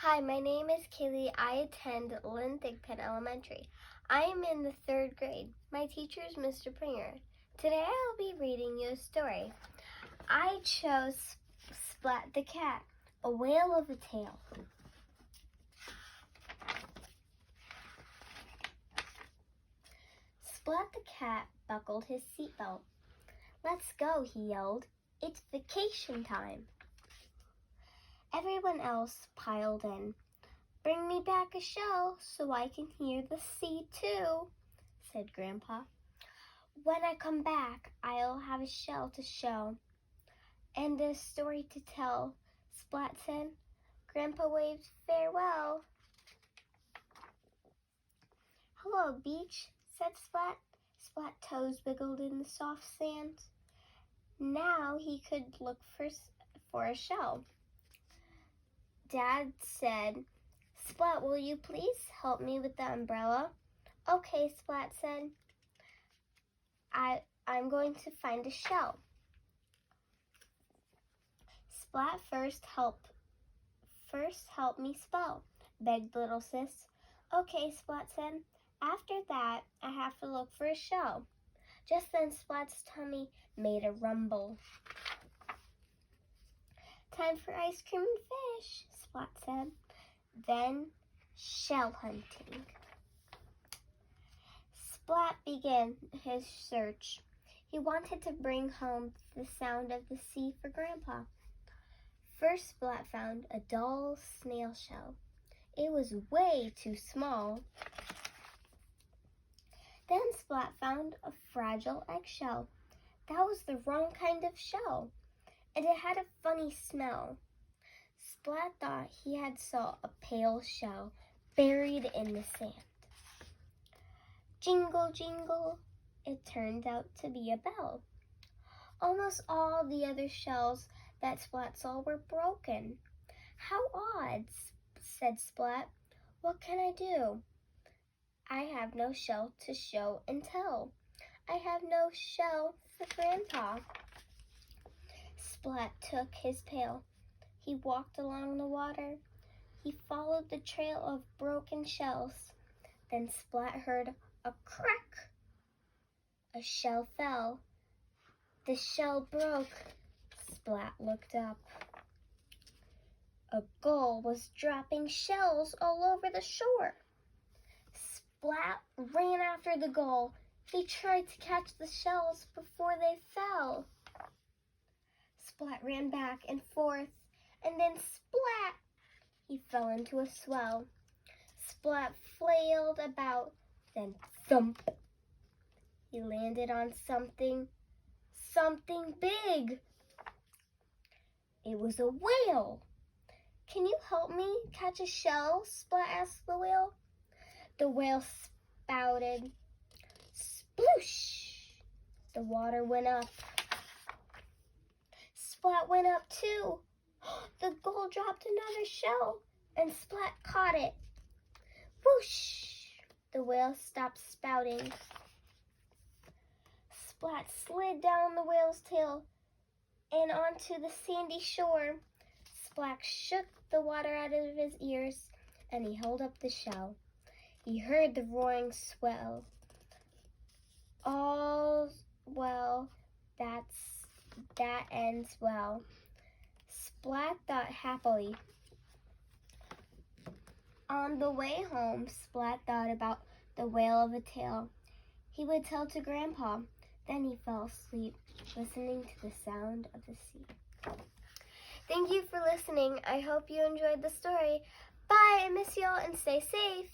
Hi, my name is Kaylee. I attend Lynn Thigpen Elementary. I am in the 3rd grade. My teacher is Mr. Pringer. Today I'll be reading you a story. I chose Splat the Cat, a whale of a tale. Splat the cat buckled his seatbelt. "Let's go," he yelled. "It's vacation time." Everyone else piled in. "Bring me back a shell so I can hear the sea too," said Grandpa. "When I come back, I'll have a shell to show and a story to tell," Splat said. Grandpa waved farewell. "Hello, beach," said Splat. Splat's toes wiggled in the soft sand. Now he could look for a shell. Dad said, "Splat, will you please help me with the umbrella?" "Okay," Splat said. I'm going to find a shell." "Splat, first help me spell," begged little sis. "Okay," Splat said. "After that, I have to look for a shell." Just then Splat's tummy made a rumble. "Time for ice cream and fish," Splat said. Then shell hunting. Splat began his search. He wanted to bring home the sound of the sea for Grandpa. First, Splat found a dull snail shell. It was way too small. Then Splat found a fragile eggshell. That was the wrong kind of shell, and it had a funny smell. Splat thought he had saw a pale shell buried in the sand. Jingle, jingle, it turned out to be a bell. Almost all the other shells that Splat saw were broken. "How odd," said Splat. "What can I do? I have no shell to show and tell. I have no shell for Grandpa." Splat took his pail. He walked along the water. He followed the trail of broken shells. Then Splat heard a crack. A shell fell. The shell broke. Splat looked up. A gull was dropping shells all over the shore. Splat ran after the gull. He tried to catch the shells before they fell. Splat ran back and forth, and then splat! He fell into a swell. Splat flailed about, then thump! He landed on something big. It was a whale. "Can you help me catch a shell?" Splat asked the whale. The whale spouted. Sploosh! The water went up. Splat went up too. The gull dropped another shell, and Splat caught it. Whoosh! The whale stopped spouting. Splat slid down the whale's tail and onto the sandy shore. Splat shook the water out of his ears, and he held up the shell. He heard the roaring swell. All's well that ends well. Splat thought happily. On the way home, Splat thought about the whale of a tale he would tell to Grandpa. Then he fell asleep, listening to the sound of the sea. Thank you for listening. I hope you enjoyed the story. Bye, I miss y'all, and stay safe.